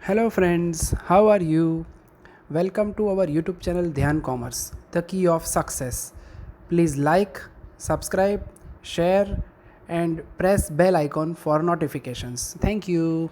Hello friends, how are you? Welcome to our YouTube channel Dhyan Commerce, the key of success. Please like, subscribe, share and press bell icon for notifications. Thank you.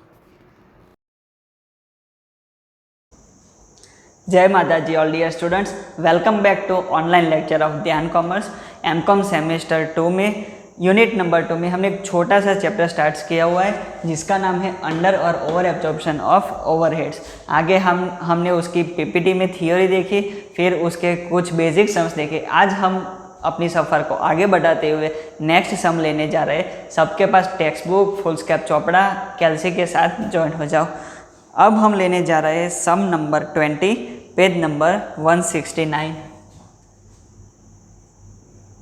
जय माता जी all dear students, welcome back to online lecture of Dhyan Commerce. MCom semester 2 में unit number 2 में हमने एक छोटा सा chapter start किया हुआ है जिसका नाम है अंडर और ओवर एब्जॉर्प्शन ऑफ ओवरहेड्स। आगे हमने उसकी पीपीटी में थियोरी देखी, फिर उसके कुछ बेसिक सम्स देखे। आज हम अपनी सफ़र को आगे बढ़ाते हुए नेक्स्ट सम लेने जा रहे हैं। सबके पास टेक्स्ट बुक, फुलस्केप चौपड़ा, कैल्सी के साथ ज्वाइन हो जाओ। अब हम लेने जा रहे हैं सम नंबर 20, पेज नंबर 169।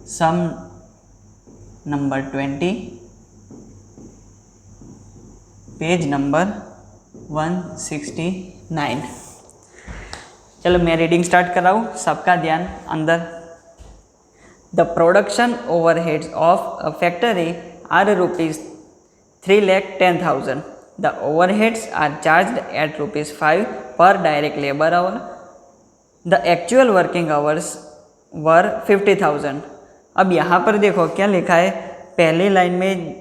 सम नंबर 20, पेज नंबर 169। चलो मैं रीडिंग स्टार्ट कर रहा हूँ, सबका ध्यान अंदर। The production overheads of a factory are ₹3,10,000. The overheads are charged at ₹5 per direct labor hour. The actual working hours were 50,000. अब यहाँ पर देखो क्या लिखा है। पहली लाइन में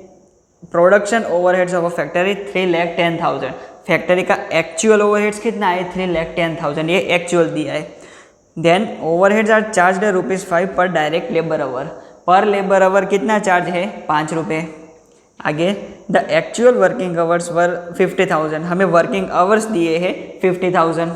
production overheads of a factory 3,10,000। Factory का एक्चुअल ओवरहेड्स कितना है? 3,10,000, ये एक्चुअल दिया है। देन ओवरहेड्स आर चार्ज्ड ₹5 पर डायरेक्ट लेबर आवर। पर लेबर आवर कितना चार्ज है? 5 रुपये। आगे द एक्चुअल वर्किंग आवर्स वर 50,000, हमें वर्किंग आवर्स दिए हैं 50,000।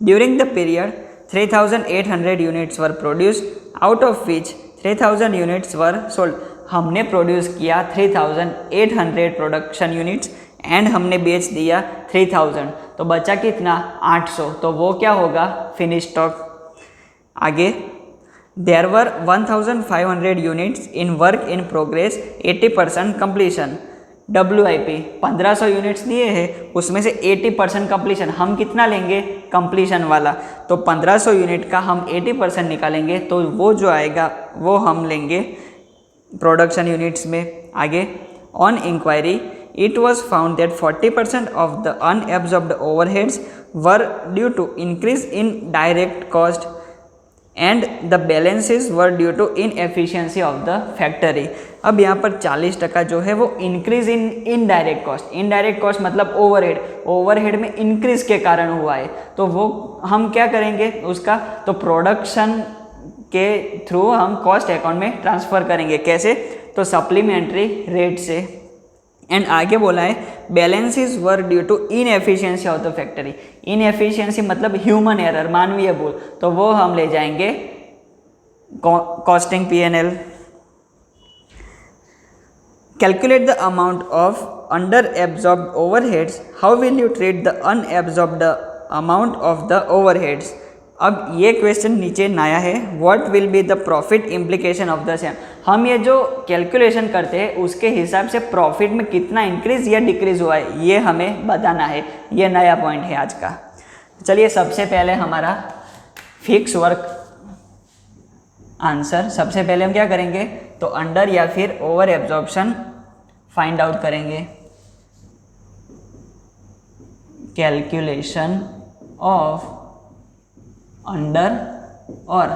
During the period 3,800 units were produced, out of which 3,000 units were sold. हमने प्रोड्यूस किया 3,800 प्रोडक्शन यूनिट्स एंड हमने बेच दिया 3,000, तो बचा कितना? 800। तो वो क्या होगा? Finish stock. आगे There were 1,500 units in work in progress, 80% completion. WIP 1500 units दिए हैं, उसमें से 80% कंप्लीशन। हम कितना लेंगे? कंप्लीशन वाला। तो 1500 यूनिट का हम 80% निकालेंगे, तो वो जो आएगा वो हम लेंगे प्रोडक्शन यूनिट्स में। आगे on inquiry it was found that 40% of the unabsorbed overheads were due to increase in direct cost and the balances were due to inefficiency of the factory. अब यहाँ पर 40% जो है वो increase in indirect cost. Indirect cost मतलब overhead, overhead में increase के कारण हुआ है। तो वो हम क्या करेंगे उसका? तो प्रोडक्शन के थ्रू हम कॉस्ट अकाउंट में ट्रांसफ़र करेंगे। कैसे? तो सप्लीमेंट्री रेट से। एंड आगे बोला है balances were due to inefficiency of the factory. Inefficiency मतलब ह्यूमन एरर, मानवीय भूल, तो वो हम ले जाएंगे costing P&L। Calculate the amount of under absorbed overheads, how will you treat the unabsorbed amount of the overheads. अब ये क्वेश्चन नीचे नया है, what will be the profit implication of the same. हम ये जो कैलकुलेशन करते हैं उसके हिसाब से प्रॉफिट में कितना इंक्रीज या डिक्रीज हुआ है ये हमें बताना है। ये नया पॉइंट है आज का। चलिए सबसे पहले हमारा फिक्स वर्क आंसर। सबसे पहले हम क्या करेंगे? तो अंडर या फिर ओवर एब्जॉर्प्शन फाइंड आउट करेंगे। कैलकुलेशन ऑफ अंडर और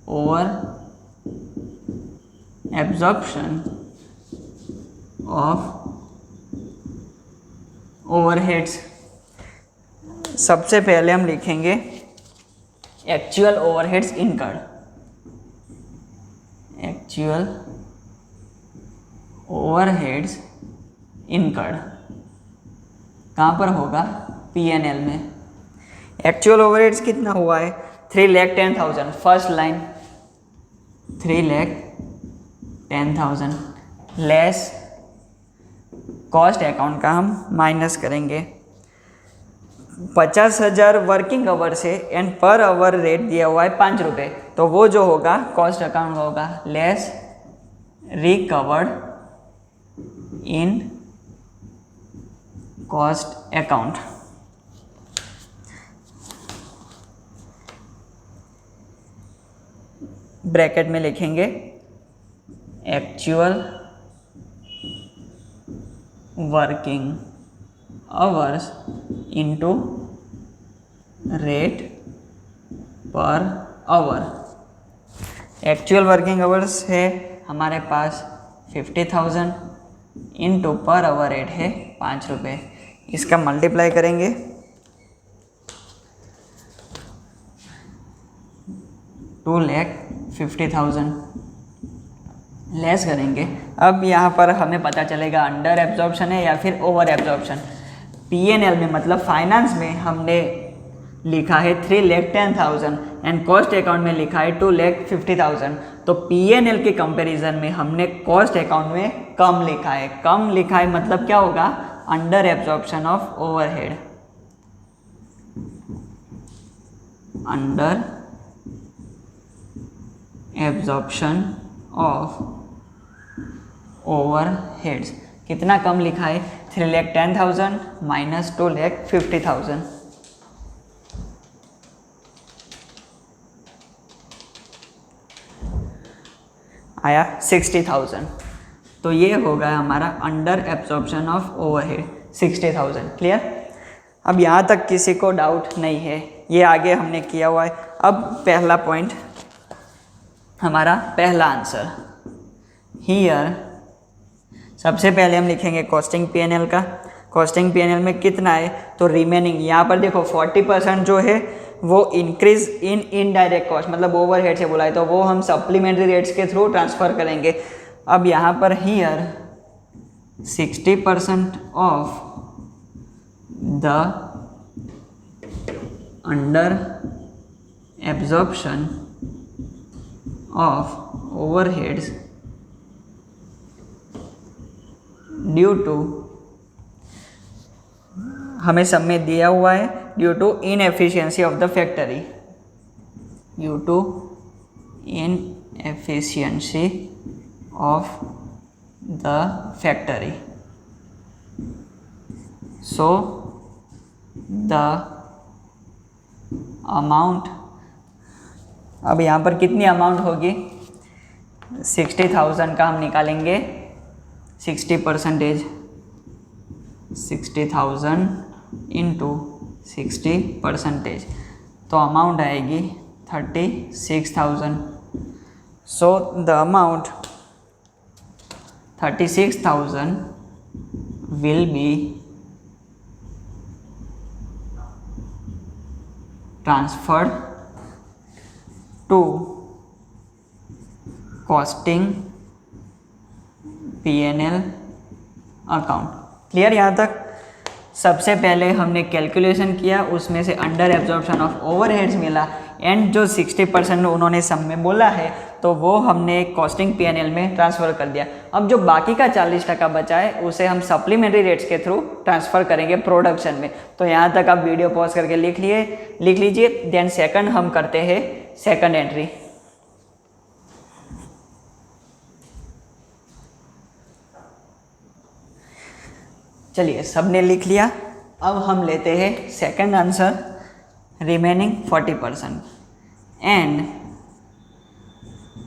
ओवर एब्जॉर्प्शन ऑफ ओवरहेड्स। सबसे पहले हम लिखेंगे actual overheads incurred. Actual overheads incurred कहाँ पर होगा? P&L में। एक्चुअल ओवरहेड्स कितना हुआ है? 3,10,000। First line 3,10,000 less cost account का हम माइनस करेंगे। 50,000 वर्किंग आवर से एंड पर आवर रेट दिया हुआ है 5 रुपये, तो वो जो होगा कॉस्ट अकाउंट होगा less recovered in cost account. Bracket में लिखेंगे actual working hours into rate per hour. Actual working hours है हमारे पास 50,000 इंटू पर आवर रेट है 5 रुपये। इसका मल्टीप्लाई करेंगे 2,50,000 लेस करेंगे। अब यहाँ पर हमें पता चलेगा अंडर एब्जॉर्प्शन है या फिर ओवर एब्जॉर्प्शन। P&L में मतलब फाइनेंस में हमने लिखा है 3,10,000 एंड कॉस्ट अकाउंट में लिखा है 2,50,000। तो P&L के कंपैरिजन में हमने कॉस्ट अकाउंट में कम लिखा है। कम लिखा है मतलब क्या होगा, under absorption of overhead, under absorption of overheads. कितना कम लिखा है, 3,10,000 माइनस 2,50,000। आया 60,000। तो ये होगा हमारा under absorption of overhead 60,000। Clear. अब यहाँ तक किसी को डाउट नहीं है, ये आगे हमने किया हुआ है। अब पहला पॉइंट, हमारा पहला आंसर हियर। सबसे पहले हम लिखेंगे कॉस्टिंग P&L का। कॉस्टिंग P&L में कितना है, तो रिमेनिंग यहाँ पर देखो 40% जो है वो इंक्रीज इन इनडायरेक्ट कॉस्ट, मतलब ओवरहेड से बोला है, तो वो हम सप्लीमेंट्री रेट्स के थ्रू ट्रांसफ़र करेंगे। अब यहाँ पर here 60% of the under absorption of overheads due to, हमें सब में दिया हुआ है due to inefficiency of the factory, due to inefficiency of the factory. So the amount, अब यहाँ पर कितनी अमाउंट होगी, 60,000 का हम निकालेंगे 60%, 60,000 इंटू 60%, तो अमाउंट आएगी 36,000। So the amount 36,000 will be transferred to costing P&L account. Clear यहाँ तक। सबसे पहले हमने कैलकुलेशन किया, उसमें से अंडर एब्जॉर्प्शन ऑफ ओवरहेड्स मिला एंड जो 60% उन्होंने सब में बोला है तो वो हमने कॉस्टिंग P&L में ट्रांसफ़र कर दिया। अब जो बाकी का 40% बचा है उसे हम सप्लीमेंट्री रेट्स के थ्रू ट्रांसफ़र करेंगे प्रोडक्शन में। तो यहाँ तक आप वीडियो पॉज करके लिख लीजिए। देन सेकंड हम करते हैं सेकंड एंट्री। चलिए सबने लिख लिया। अब हम लेते हैं second answer, remaining 40% and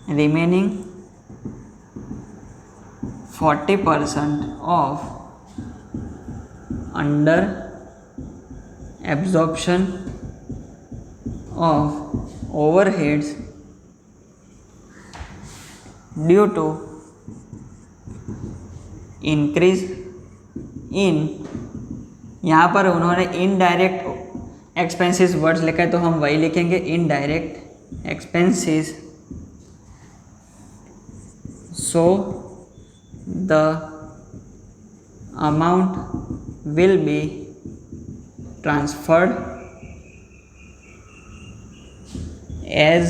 remaining 40% of under absorption of overheads due to increase in, यहाँ पर उन्होंने इनडायरेक्ट एक्सपेंसेस वर्ड्स लिखा है तो हम वही लिखेंगे indirect expenses. So the amount will be transferred as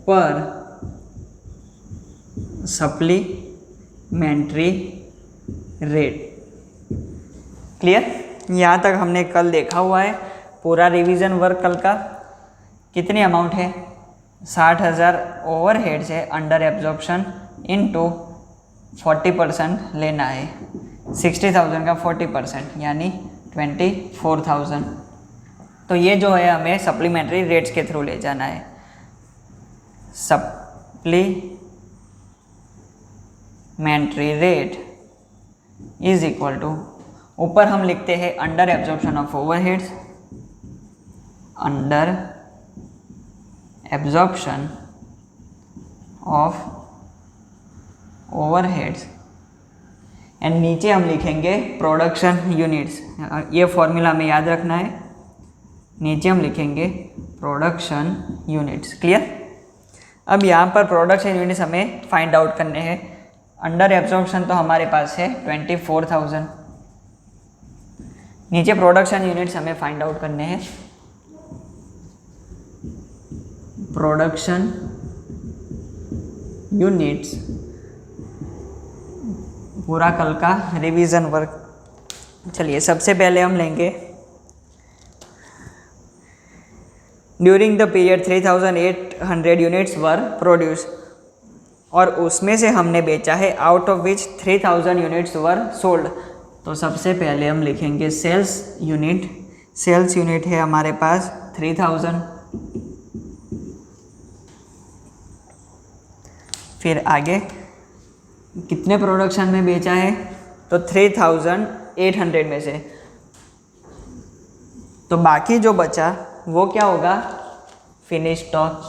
per supplementary rate. Clear. यहाँ तक हमने कल देखा हुआ है पूरा रिवीजन वर्क कल का। कितनी अमाउंट है, 60,000 ओवरहेड्स है अंडर एब्जॉर्प्शन इनटू 40% लेना है, 60,000 का 40% यानी 24,000। तो ये जो है हमें सप्लीमेंट्री रेट्स के थ्रू ले जाना है। Supplementary rate is equal to ऊपर हम लिखते हैं under absorption of overheads, under absorption of overheads, and नीचे हम लिखेंगे प्रोडक्शन यूनिट्स। ये फॉर्मूला हमें याद रखना है, नीचे हम लिखेंगे प्रोडक्शन यूनिट्स। क्लियर? अब यहाँ पर प्रोडक्शन यूनिट्स हमें फाइंड आउट करने हैं। अंडर एब्जॉर्प्शन तो हमारे पास है 24,000, नीचे प्रोडक्शन यूनिट्स हमें फाइंड आउट करने हैं। प्रोडक्शन यूनिट्स, पूरा कल का रिवीजन वर्क। चलिए सबसे पहले हम लेंगे during the period 3,800 units were produce, और उसमें से हमने बेचा है out of which 3,000 units were sold. तो सबसे पहले हम लिखेंगे सेल्स यूनिट। सेल्स यूनिट है हमारे पास 3,000। फिर आगे कितने प्रोडक्शन में बेचा है, तो 3,800 में से। तो बाकी जो बचा वो क्या होगा, फिनिश स्टॉक।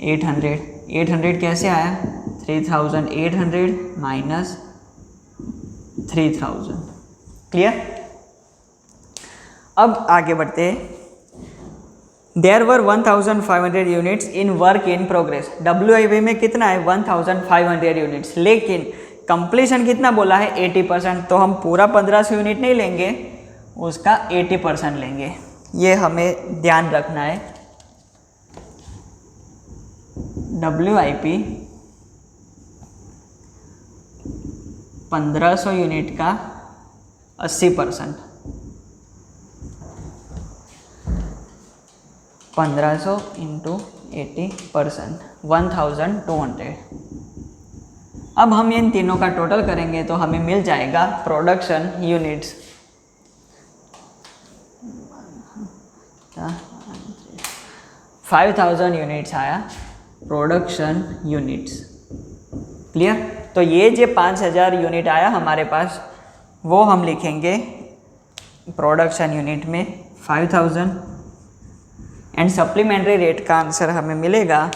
एट हंड्रेड कैसे आया, 3,800 माइनस 3,000। क्लियर? अब आगे बढ़ते हैं। There were 1,500 units in work in progress. WIP में कितना है, 1,500 यूनिट्स, लेकिन कंप्लीशन कितना बोला है, 80%। तो हम पूरा 1,500 यूनिट नहीं लेंगे, उसका 80% लेंगे। ये हमें ध्यान रखना है। WIP 1,500 यूनिट का 80%, 1,500 इंटू 80%, 1,200। अब हम इन तीनों का टोटल करेंगे तो हमें मिल जाएगा प्रोडक्शन यूनिट्स। 5,000 यूनिट्स आया प्रोडक्शन यूनिट्स। क्लियर? तो ये जो 5,000 यूनिट आया हमारे पास, वो हम लिखेंगे प्रोडक्शन यूनिट में 5,000, एंड सप्लीमेंट्री रेट का आंसर हमें मिलेगा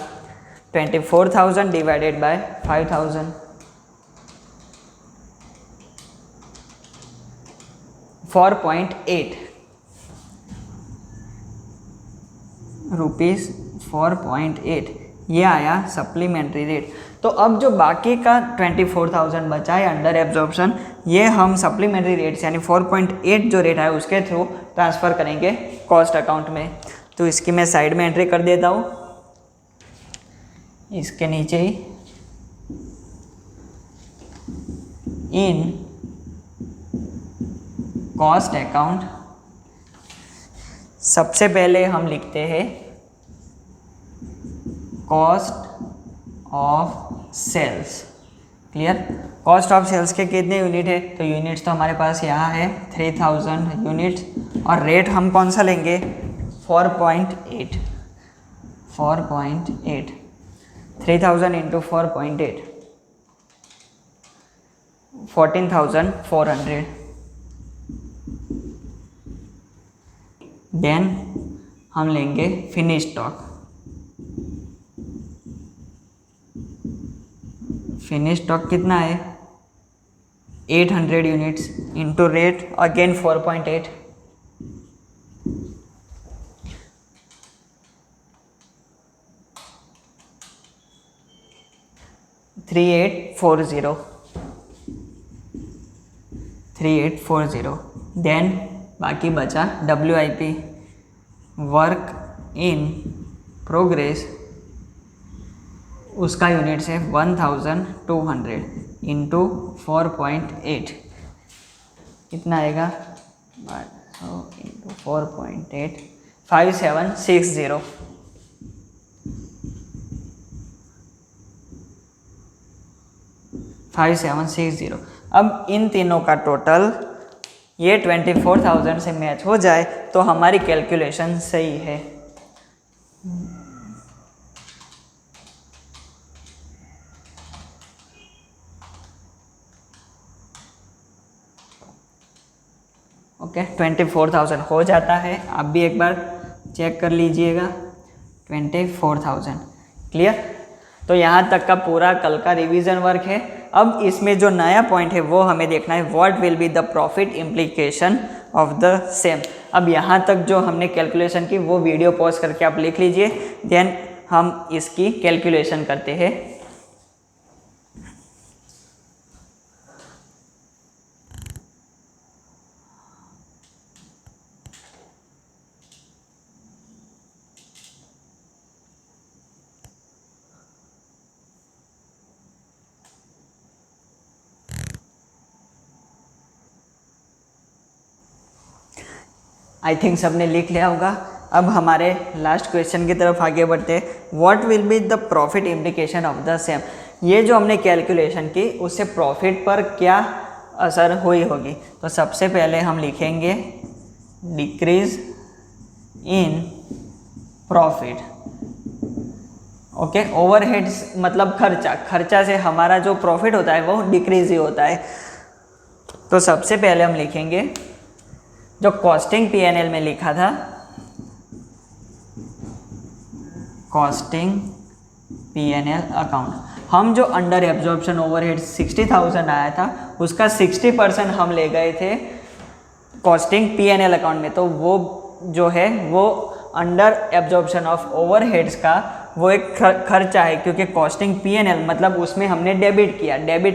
24,000 डिवाइडेड बाय 5,000, 4.8 रुपीज़, 4.8 ये आया सप्लीमेंट्री रेट। तो अब जो बाकी का 24,000 बचा है अंडर एब्जॉर्प्शन, ये हम सप्लीमेंट्री रेट्स यानी 4.8 जो रेट है उसके थ्रू ट्रांसफ़र करेंगे कॉस्ट अकाउंट में। तो इसकी मैं साइड में एंट्री कर देता हूँ, इसके नीचे ही इन कॉस्ट अकाउंट सबसे पहले हम लिखते हैं cost of sales. Clear? Cost of sales के कितने यूनिट है, तो यूनिट्स तो हमारे पास यहाँ है 3,000 यूनिट्स, और रेट हम कौन सा लेंगे, 4.8, 3,000 इंटू 4.8, 14,400। देन हम लेंगे फिनिश स्टॉक। फिनिश स्टॉक कितना है, 800 units into rate again 4.8, 3840। Then बाकी बचा WIP वर्क इन प्रोग्रेस, उसका यूनिट्स है 1,200 इंटू 4.8, कितना आएगा, 100 इंटू 4.8, 5760। अब इन तीनों का टोटल ये 24,000 से मैच हो जाए तो हमारी कैलकुलेशन सही है। ओके 24,000 हो जाता है। आप भी एक बार चेक कर लीजिएगा 24,000। क्लियर। तो यहाँ तक का पूरा कल का रिवीजन वर्क है। अब इसमें जो नया पॉइंट है वो हमें देखना है, what will be the profit implication of the same. अब यहाँ तक जो हमने कैलकुलेशन की वो वीडियो पॉज करके आप लिख लीजिए, देन हम इसकी कैलकुलेशन करते हैं। आई थिंक सबने लिख लिया होगा। अब हमारे लास्ट क्वेश्चन की तरफ आगे बढ़ते हैं। What will be the profit implication of the same. ये जो हमने कैलकुलेशन की उससे प्रॉफिट पर क्या असर हुई होगी। तो सबसे पहले हम लिखेंगे decrease in profit. Okay, overheads मतलब खर्चा से हमारा जो प्रॉफिट होता है वो डिक्रीज ही होता है। तो सबसे पहले हम लिखेंगे जो कॉस्टिंग P&L में लिखा था, कॉस्टिंग P&L अकाउंट, हम जो अंडर एब्जॉर्प्शन ओवरहेड 60,000 आया था उसका 60% हम ले गए थे कॉस्टिंग P&L अकाउंट में। तो वो जो है वो अंडर एब्जॉर्प्शन ऑफ ओवरहेड्स का वो एक खर्चा है, क्योंकि कॉस्टिंग P&L मतलब उसमें हमने डेबिट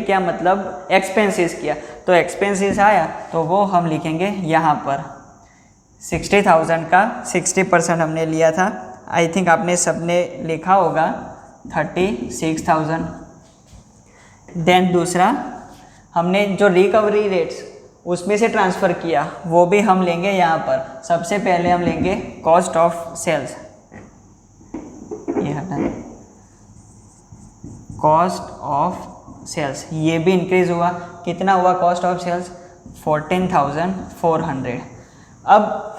किया मतलब एक्सपेंसेस किया। तो एक्सपेंसेस आया तो वो हम लिखेंगे यहाँ पर 60,000 का 60% हमने लिया था। आई थिंक आपने सबने लिखा होगा 36,000। देन दूसरा हमने जो रिकवरी रेट्स उसमें से ट्रांसफ़र किया वो भी हम लेंगे यहाँ पर। सबसे पहले हम लेंगे कॉस्ट ऑफ सेल्स, ये हटा, कॉस्ट ऑफ सेल्स, ये भी इंक्रीज हुआ। कितना हुआ कॉस्ट ऑफ सेल्स? 14,400। अब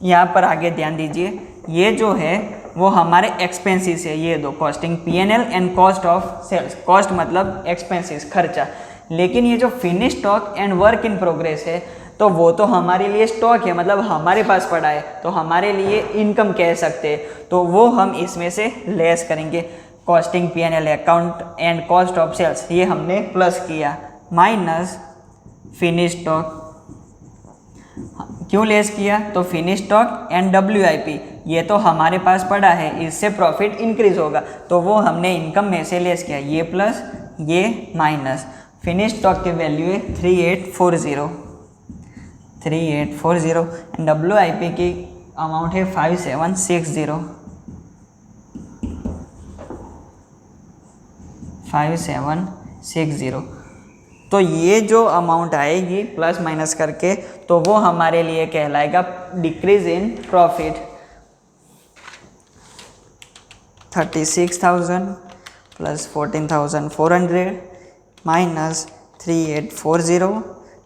यहाँ पर आगे ध्यान दीजिए, ये जो है वो हमारे एक्सपेंसेस है, ये दो costing P&L and cost of sales. Cost मतलब एक्सपेंसेस खर्चा, लेकिन ये जो finish stock and work in progress है तो वो तो हमारे लिए स्टॉक है, मतलब हमारे पास पड़ा है, तो हमारे लिए इनकम कह सकते हैं। तो वो हम इसमें से लेस करेंगे। Costing P&L account and cost of sales ये हमने प्लस किया, माइनस फिनिश स्टॉक। क्यों लेस किया? तो फिनिश स्टॉक एंड WIP ये तो हमारे पास पड़ा है, इससे प्रॉफिट इंक्रीज होगा, तो वो हमने इनकम में से लेस किया। ये प्लस ये माइनस। फिनिश स्टॉक की वैल्यू है 3840 एंड WIP की अमाउंट है 5760। तो ये जो अमाउंट आएगी प्लस माइनस करके तो वो हमारे लिए कहलाएगा decrease in profit. 36,000 plus 14,400 minus 3840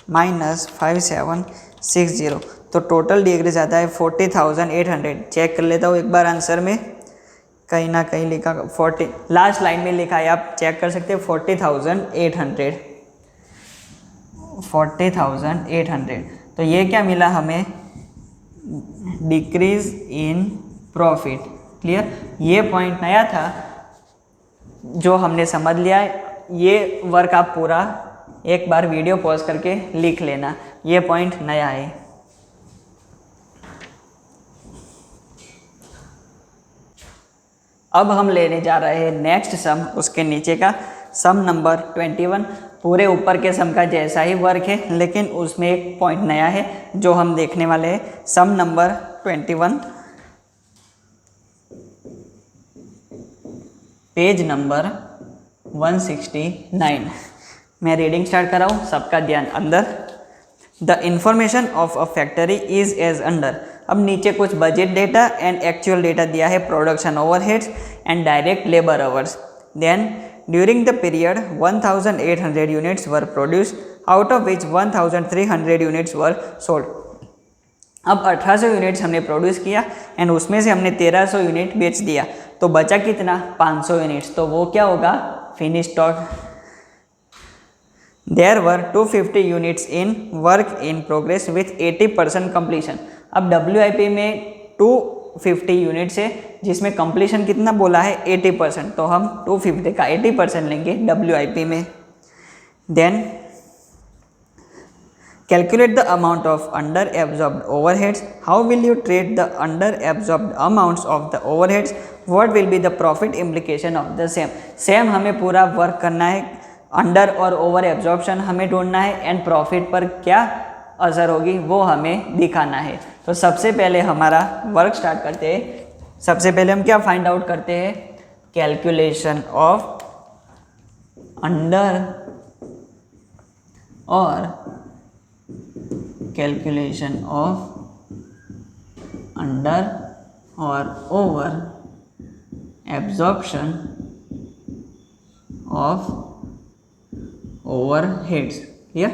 minus 5760, तो टोटल डिक्रीज आता है 40,800। चेक कर लेता हूँ एक बार आंसर में, कहीं ना कहीं लिखा 40, लास्ट लाइन में लिखा है, आप चेक कर सकते हैं 40,800। तो ये क्या मिला हमें? Decrease in profit. क्लियर। ये पॉइंट नया था जो हमने समझ लिया। ये वर्क आप पूरा एक बार वीडियो पॉज करके लिख लेना, ये पॉइंट नया है। अब हम लेने जा रहे हैं नेक्स्ट सम, उसके नीचे का सम नंबर 21। पूरे ऊपर के सम का जैसा ही वर्क है, लेकिन उसमें एक पॉइंट नया है जो हम देखने वाले हैं। सम नंबर 21, पेज नंबर 169। मैं रीडिंग स्टार्ट कर रहा हूँ, सबका ध्यान अंदर। The information of a factory is as under. अब नीचे कुछ budget data and actual data दिया है, production overheads and direct labour hours. Then during the period 1800 units were produce, out of which 1300 units were sold. अब 1800 units हमने produce किया and उसमें से हमने 1300 यूनिट बेच दिया, तो बचा कितना? 500 यूनिट्स। तो वो क्या होगा? Finish stock. There were 250 units in work in progress with 80% completion. अब WIP में 250 यूनिट्स है जिसमें कंप्लीशन कितना बोला है 80%, तो हम 250 का 80% लेंगे WIP में। Then calculate the amount of under absorbed overheads. How will you treat the under absorbed amounts of the overheads? What will be the profit implication of the same? Same हमें पूरा वर्क करना है, under और over absorption हमें ढूंढना है and profit पर क्या असर होगी वो हमें दिखाना है। तो सबसे पहले हमारा वर्क स्टार्ट करते हैं। सबसे पहले हम क्या फाइंड आउट करते हैं, कैलकुलेशन ऑफ अंडर और कैलकुलेशन ऑफ अंडर और over absorption of overheads. Clear.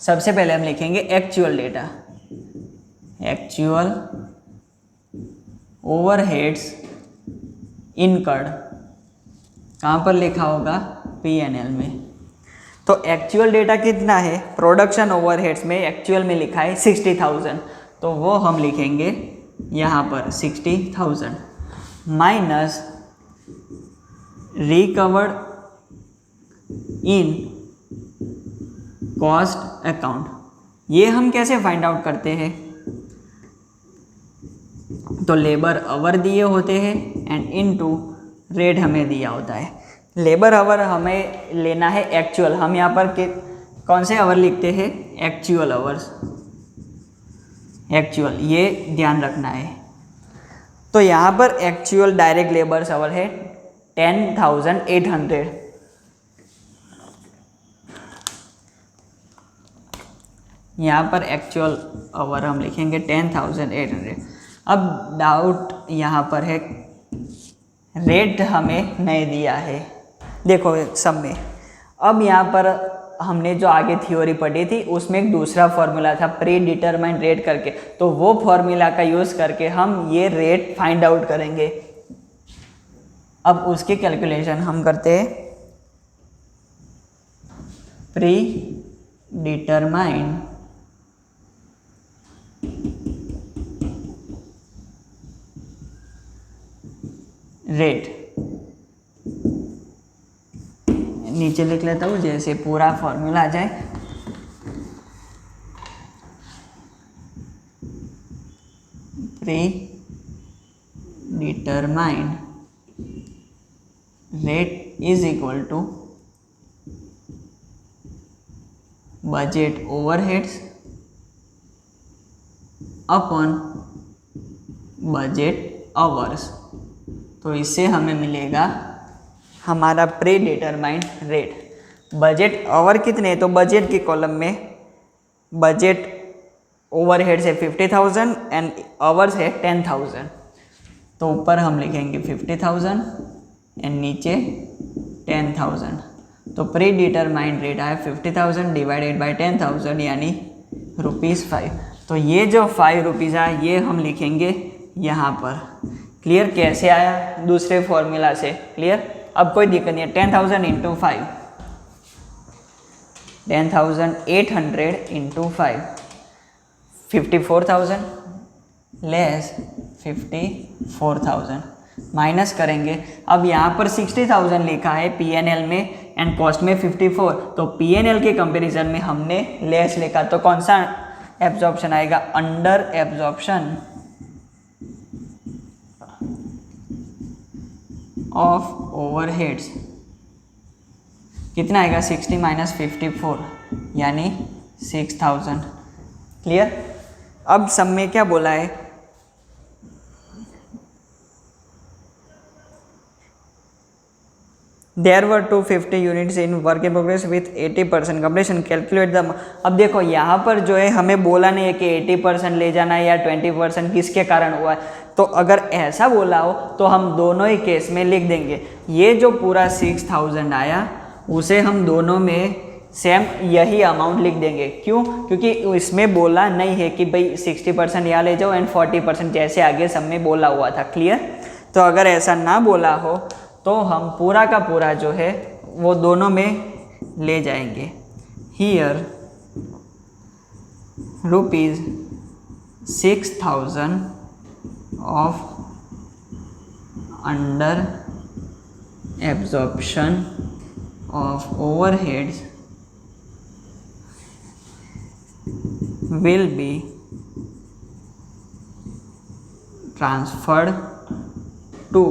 सबसे पहले हम लिखेंगे actual data, actual overheads incurred. कहाँ पर लिखा होगा, P&L में। तो एक्चुअल डेटा कितना है, प्रोडक्शन ओवरहेड्स में एक्चुअल में लिखा है 60,000, तो वो हम लिखेंगे यहाँ पर 60,000 minus recovered in cost account. ये हम कैसे फाइंड आउट करते हैं, तो लेबर आवर दिए होते हैं एंड इनटू रेट हमें दिया होता है। लेबर आवर हमें लेना है एक्चुअल, हम यहाँ पर कौन से आवर लिखते हैं, एक्चुअल आवर्स, एक्चुअल, ये ध्यान रखना है। तो यहाँ पर एक्चुअल डायरेक्ट लेबर्स आवर है 10,800, यहाँ पर एक्चुअल आवर हम लिखेंगे 10,800। अब डाउट यहाँ पर है, रेट हमें नहीं दिया है, देखो सब में। अब यहाँ पर हमने जो आगे थ्योरी पढ़ी थी उसमें एक दूसरा फॉर्मूला था प्री डिटरमाइंड रेट करके, तो वो फॉर्मूला का यूज़ करके हम ये रेट फाइंड आउट करेंगे। अब उसकी कैलकुलेशन हम करते हैं, प्री डिटरमाइंड रेट, नीचे लिख लेता हूँ जैसे पूरा फॉर्मूला आ जाए। Predetermined rate is equal to budget overheads upon budget hours. तो इससे हमें मिलेगा हमारा predetermined rate. Budget hour कितने, तो बजट के कॉलम में बजट ओवरहेड्स है 50,000 एंड आवर्स है 10,000, तो ऊपर हम लिखेंगे 50,000 एंड नीचे 10,000। तो प्री डिटरमाइंड रेट आया 50,000 डिवाइडेड बाय 10,000 यानी ₹5। तो ये जो ₹5 आया ये हम लिखेंगे यहाँ पर। क्लियर, कैसे आया, दूसरे फॉर्मूला से। क्लियर, अब कोई दिक्कत नहीं है। 10,000 इंटू 5, 10,800 इंटू 5, 54,000 लेस 54,000 माइनस करेंगे। अब यहाँ पर 60,000 लिखा है P&L में एंड कॉस्ट में 54, तो P&L के कंपैरिजन में हमने लेस लिखा, तो कौन सा एब्जॉर्प्शन आएगा, अंडर एब्जॉर्प्शन ऑफ ओवरहेड्स। कितना आएगा, 60 माइनस 54 यानी 6,000। क्लियर। अब सब में क्या बोला है, there were 250 units in work in progress with 80% completion, calculate the. अब देखो यहाँ पर जो है हमें बोला नहीं है कि 80% ले जाना है या 20% किसके कारण हुआ है, तो अगर ऐसा बोला हो तो हम दोनों ही केस में लिख देंगे। ये जो पूरा 6,000 आया उसे हम दोनों में सेम यही अमाउंट लिख देंगे। क्यों, क्योंकि इसमें बोला नहीं है कि भाई 60% यहाँ ले जाओ एंड 40% जैसे आगे सब में बोला हुआ था। क्लियर। तो अगर ऐसा ना बोला हो तो हम पूरा का पूरा जो है वो दोनों में ले जाएंगे। Here ₹6,000 of under absorption of overheads will be transferred to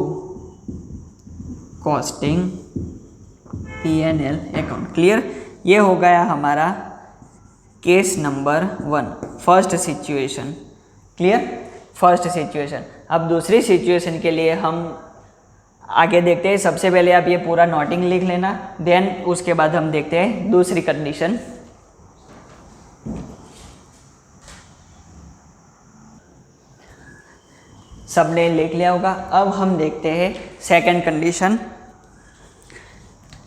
costing P&L account. Clear? ये हो गया हमारा case number 1, first situation. Clear? First situation. अब दूसरी सिचुएशन के लिए हम आगे देखते हैं। सबसे पहले आप ये पूरा नोटिंग लिख लेना, देन उसके बाद हम देखते हैं दूसरी कंडीशन। सबने लिख लिया होगा। अब हम देखते हैं सेकंड कंडीशन,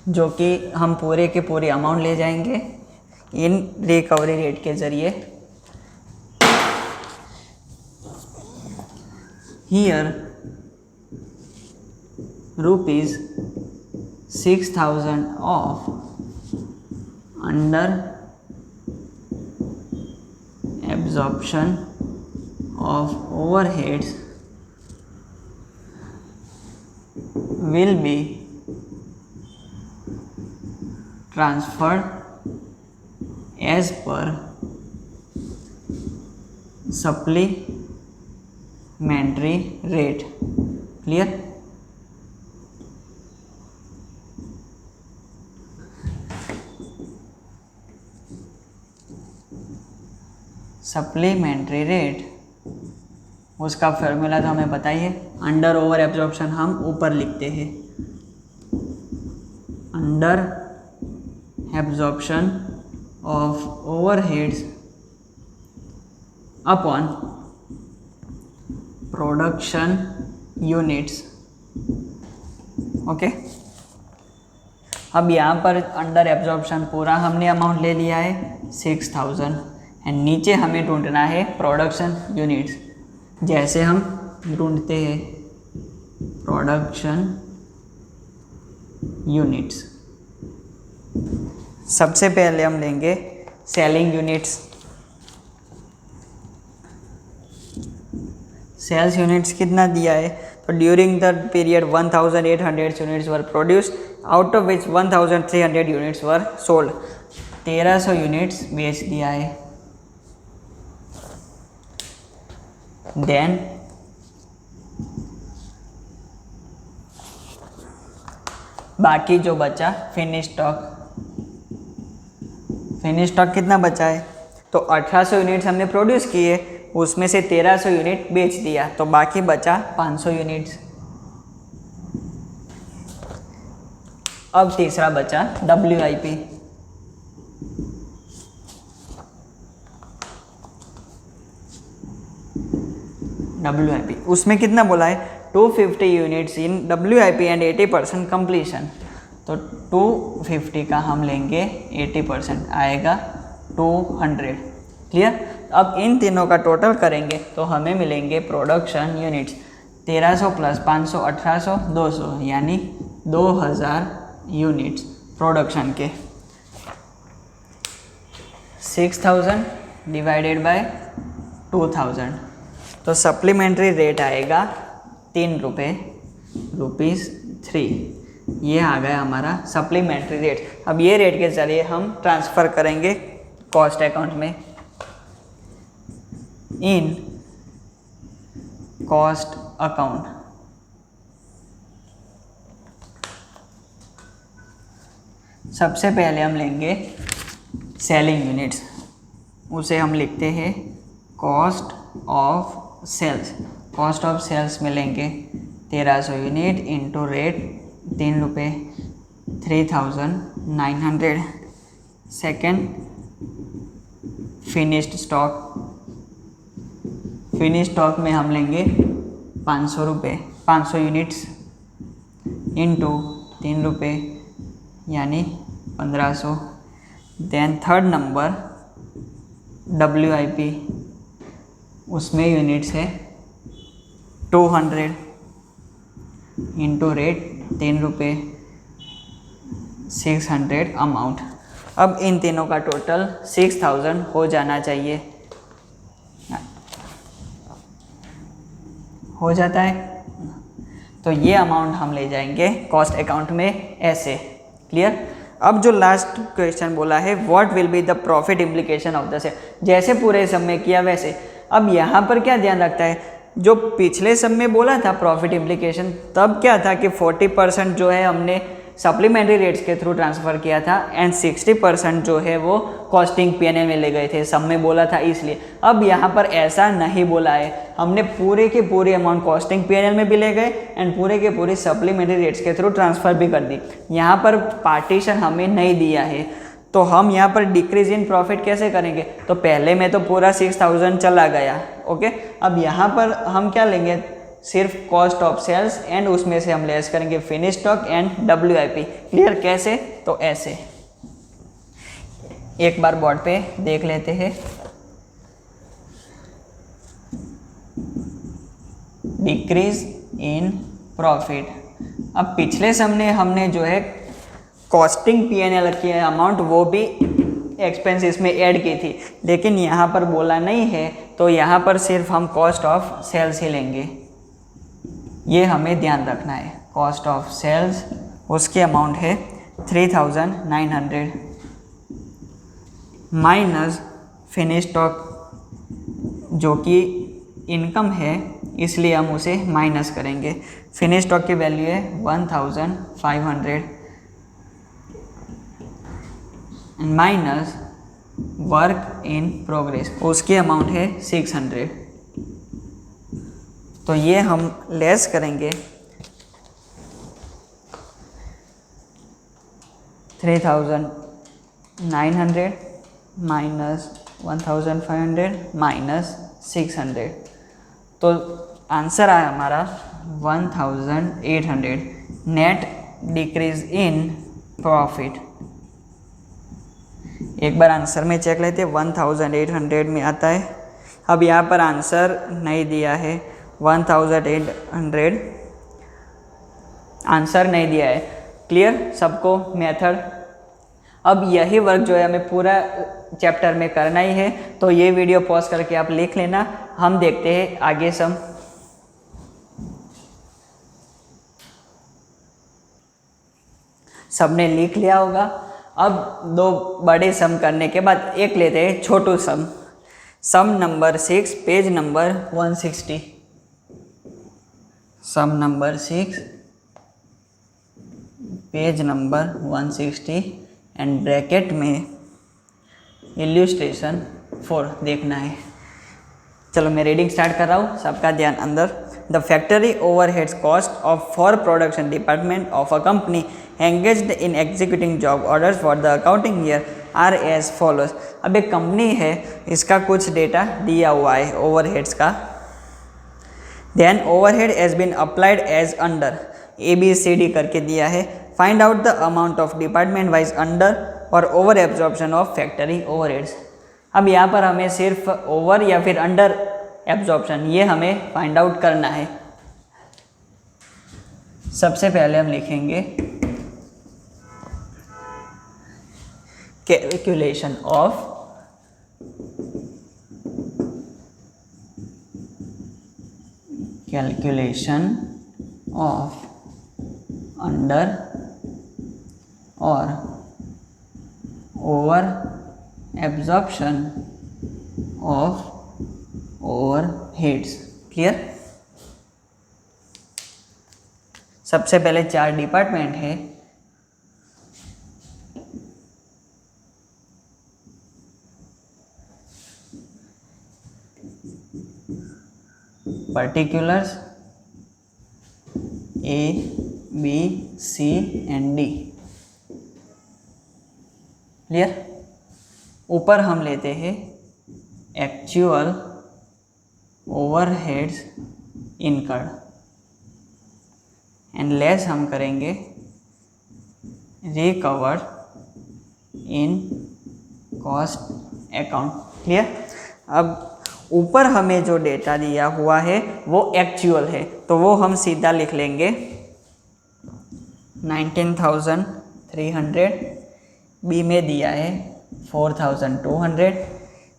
जो कि हम पूरे के पूरे अमाउंट ले जाएंगे इन रिकवरी रेट के ज़रिए। Here ₹6,000 of under absorption of overheads will be transferred as per supplementary rate। Clear? Supplementary rate, उसका फॉर्मूला तो हमें पता ही है। अंडर ओवर एब्जॉर्प्शन हम ऊपर लिखते हैं, under absorption of overheads upon production units. Okay, अब यहाँ पर अंडर एब्जॉर्प्शन पूरा हमने अमाउंट ले लिया है 6,000 एंड नीचे हमें ढूंढना है प्रोडक्शन यूनिट्स। जैसे हम ढूंढते हैं प्रोडक्शन यूनिट्स, सबसे पहले हम लेंगे सेलिंग यूनिट्स। सेल्स यूनिट्स कितना दिया है? तो during the period 1,800 units were produced, out of which 1,300 units were sold. 1,300 units बेच दिया है। देन बाकी जो बचा फिनिश स्टॉक। फिनिश स्टॉक कितना बचा है? तो 1,800 यूनिट्स हमने प्रोड्यूस किए, उसमें से 1,300 यूनिट बेच दिया, तो बाकी बचा 500 यूनिट्स। अब तीसरा बचा WIP। WIP उसमें कितना बोला है? 250 units in WIP and 80% completion. तो 250 का हम लेंगे 80%, आएगा 200। क्लियर? अब इन तीनों का टोटल करेंगे तो हमें मिलेंगे प्रोडक्शन यूनिट्स 1,300 प्लस 500 1,800 200, यानी 2,000 यूनिट्स प्रोडक्शन के। 6,000 डिवाइडेड बाय 2,000, तो सप्लीमेंट्री रेट आएगा 3 रुपये, ₹3। ये आ गया हमारा सप्लीमेंट्री रेट। अब ये रेट के ज़रिए हम ट्रांसफ़र करेंगे कॉस्ट अकाउंट में। इन कॉस्ट अकाउंट सबसे पहले हम लेंगे सेलिंग यूनिट्स, उसे हम लिखते हैं cost of sales. Cost of sales में लेंगे 1,300 यूनिट इंटू रेट 3 रुपये, 3,900। Second finished stock. Finish stock में हम लेंगे 500 रुपये, 500 यूनिट्स इंटू 3 रुपये, यानी 1,500। देन थर्ड नंबर WIP, उसमें यूनिट्स है 200 इंटू रेट 3 रुपये, 600 अमाउंट। अब इन तीनों का टोटल 6000 हो जाना चाहिए। हो जाता है, तो ये अमाउंट हम ले जाएंगे कॉस्ट अकाउंट में ऐसे। क्लियर। अब जो लास्ट क्वेश्चन बोला है what will be the profit implication of the sale, जैसे पूरे सब में किया वैसे। अब यहाँ पर क्या ध्यान रखता है, जो पिछले सब में बोला था प्रॉफिट इम्प्लीकेशन, तब क्या था कि 40% जो है हमने सप्लीमेंट्री रेट्स के थ्रू ट्रांसफ़र किया था एंड 60% जो है वो कॉस्टिंग पीएनएल में ले गए थे, सब में बोला था इसलिए। अब यहाँ पर ऐसा नहीं बोला है, हमने पूरे के पूरे अमाउंट कॉस्टिंग पीएनएल में भी ले गए एंड पूरे के पूरे सप्लीमेंट्री रेट्स के थ्रू ट्रांसफ़र भी कर दी। यहाँ पर पार्टीशन हमें नहीं दिया है, तो हम यहाँ पर डिक्रीज इन प्रॉफिट कैसे करेंगे, तो पहले में तो पूरा 6000 चला गया। ओके, अब यहाँ पर हम क्या लेंगे, सिर्फ कॉस्ट ऑफ सेल्स एंड उसमें से हम लेस करेंगे finish stock and WIP। Clear. कैसे, तो ऐसे एक बार बोर्ड पे देख लेते हैं। Decrease in profit. अब पिछले समय हमने जो है कॉस्टिंग पीएनएल की अमाउंट वो भी एक्सपेंसेस में ऐड की थी, लेकिन यहाँ पर बोला नहीं है, तो यहाँ पर सिर्फ हम कॉस्ट ऑफ सेल्स ही लेंगे। ये हमें ध्यान रखना है। कॉस्ट ऑफ सेल्स उसकी अमाउंट है 3900 माइनस फिनिश स्टॉक जो कि इनकम है, इसलिए हम उसे माइनस करेंगे। फिनिश स्टॉक की वैल्यू है 1500 माइनस वर्क इन प्रोग्रेस, उसकी अमाउंट है 600। तो ये हम लेस करेंगे 3900 माइनस 1500 माइनस 600, तो आंसर आया हमारा 1800 नेट डिक्रीज इन प्रॉफिट। एक बार आंसर में चेक लेते हैं, 1800 में आता है। अब यहाँ पर आंसर नहीं दिया है, 1800 आंसर नहीं दिया है। क्लियर सबको मेथड। अब यही वर्क जो है हमें पूरा चैप्टर में करना ही है, तो ये वीडियो पॉज करके आप लिख लेना। हम देखते हैं आगे सम। सबने लिख लिया होगा। अब दो बड़े सम करने के बाद एक लेते हैं छोटू sum. Sum number 6 page number 160। Sum number 6 page number 160 and bracket में इल्यूस्ट्रेशन 4 देखना है। चलो मैं रीडिंग स्टार्ट कर रहा हूँ, सबका ध्यान अंदर। The factory overheads cost of for production department of a company engaged in executing job orders for the accounting year are as follows. अब एक कंपनी है, इसका कुछ डेटा दिया हुआ है ओवरहेड्स का। Then overhead has been applied as under, ABCD करके दिया है। Find out the amount of department wise under और over absorption of factory overheads. अब यहाँ पर हमें सिर्फ ओवर या फिर अंडर एब्जॉर्प्शन ये हमें फाइंड आउट करना है। सबसे पहले हम लिखेंगे कैलकुलेशन ऑफ अंडर और over absorption of overheads. Clear. सबसे पहले 4 डिपार्टमेंट है। Particulars A, B, C and D। Clear. ऊपर हम लेते हैं actual overheads incurred and less हम करेंगे recovered in cost account. Clear. अब ऊपर हमें जो डेटा दिया हुआ है वो एक्चुअल है, तो वो हम सीधा लिख लेंगे 19,300 300, बी में दिया है 4200,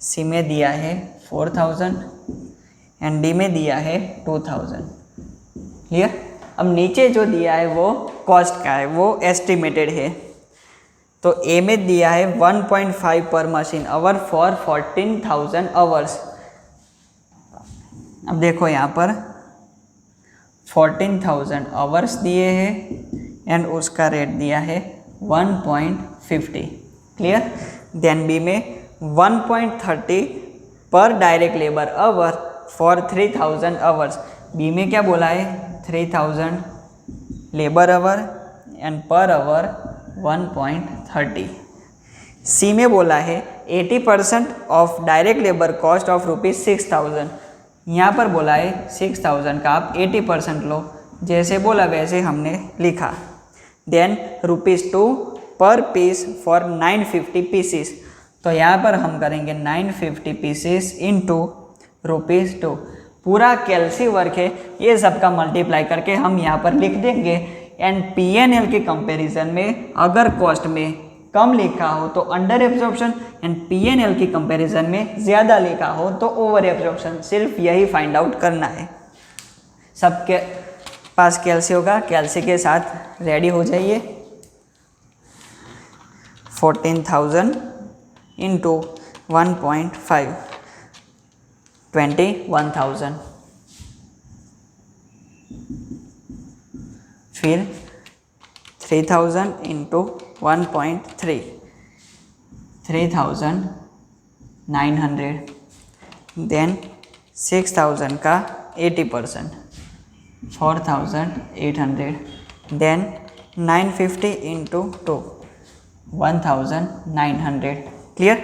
सी में दिया है 4000 एंड डी में दिया है 2000। क्लियर। अब नीचे जो दिया है वो कॉस्ट का है, वो एस्टिमेटेड है। तो ए में दिया है 1.5 पर मशीन आवर फॉर 14,000 आवर्स। अब देखो यहाँ पर 14,000 आवर्स दिए हैं एंड उसका रेट दिया है 1.50। क्लियर। देन बी में 1.30 पर डायरेक्ट लेबर आवर फॉर 3,000 आवर्स। बी में क्या बोला है 3,000 labour hour and per hour 1.30। C में बोला है 80% of direct labour cost of ₹6,000। यहाँ पर बोला है 6,000 का आप 80% लो, जैसे बोला वैसे हमने लिखा। देन ₹2 पर पीस फॉर 950 पीसीस। तो यहाँ पर हम करेंगे 950 पीसीस इंटू ₹2। पूरा कैलसी वर्क है, ये सबका मल्टीप्लाई करके हम यहाँ पर लिख देंगे। एंड P&L के कंपैरिजन में अगर कॉस्ट में कम लिखा हो तो अंडर एब्जॉर्प्शन एंड P&L के कंपैरिजन में ज़्यादा लिखा हो तो ओवर एब्जॉर्प्शन। सिर्फ यही फाइंड आउट करना है। सबके पास कैलसी होगा, कैलसी के साथ रेडी हो जाइए। 14,000 इंटू 1.5 21,000। फिर 3,000 इंटू 1.3 3,900। देन 6,000 का 80% 4,800। Then 950 into 2 1,900। क्लियर।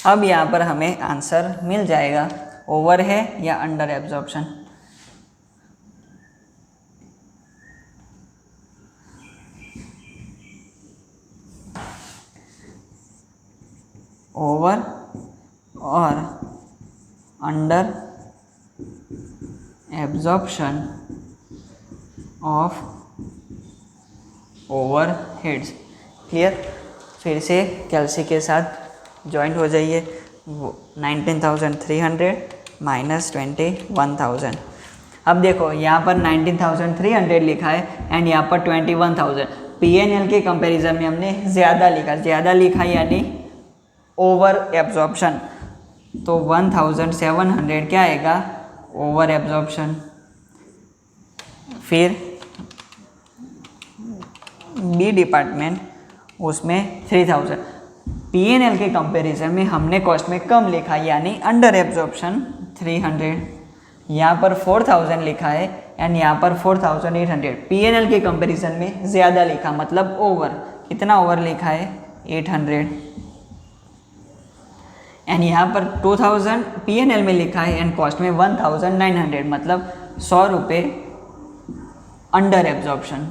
अब यहाँ पर हमें आंसर मिल जाएगा ओवर है या अंडर एब्जॉर्प्शन। ओवर और under absorption of overheads. Clear. फिर से कैलसी के साथ जॉइंट हो जाइए। 19,300 माइनस 21,000। अब देखो यहाँ पर 19,300 लिखा है एंड यहाँ पर 21,000। P&L के कंपैरिजन में हमने ज़्यादा लिखा यानी ओवर एब्जॉर्प्शन। तो 1,700 क्या आएगा ओवर एब्जॉर्प्शन। फिर बी डिपार्टमेंट उसमें 3,000। P&L के कंपैरिजन में हमने कॉस्ट में कम लिखा यानी अंडर एब्जॉर्प्शन 300। यहाँ पर 4,000 लिखा है एंड यहाँ पर 4,800। P&L के कंपैरिजन में ज़्यादा लिखा मतलब ओवर। कितना ओवर लिखा है 800। एंड यहाँ पर 2,000 P&L में लिखा है एंड कॉस्ट में 1,900 मतलब 100 रुपये अंडर एब्जॉर्प्शन।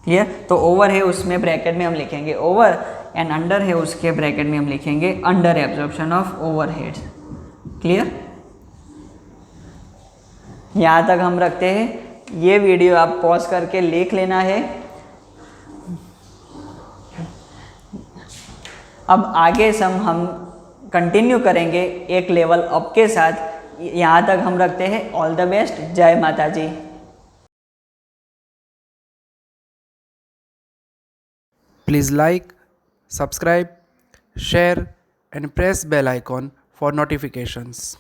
क्लियर। तो ओवर है उसमें ब्रैकेट में हम लिखेंगे ओवर एंड अंडर है उसके ब्रैकेट में हम लिखेंगे under absorption of overheads. Clear. यहाँ तक हम रखते हैं। ये वीडियो आप पॉज करके लिख लेना है। अब आगे हम कंटिन्यू करेंगे एक लेवल अप के साथ। यहाँ तक हम रखते हैं। All the best. जय माता जी। Please like, subscribe, share and press bell icon for notifications.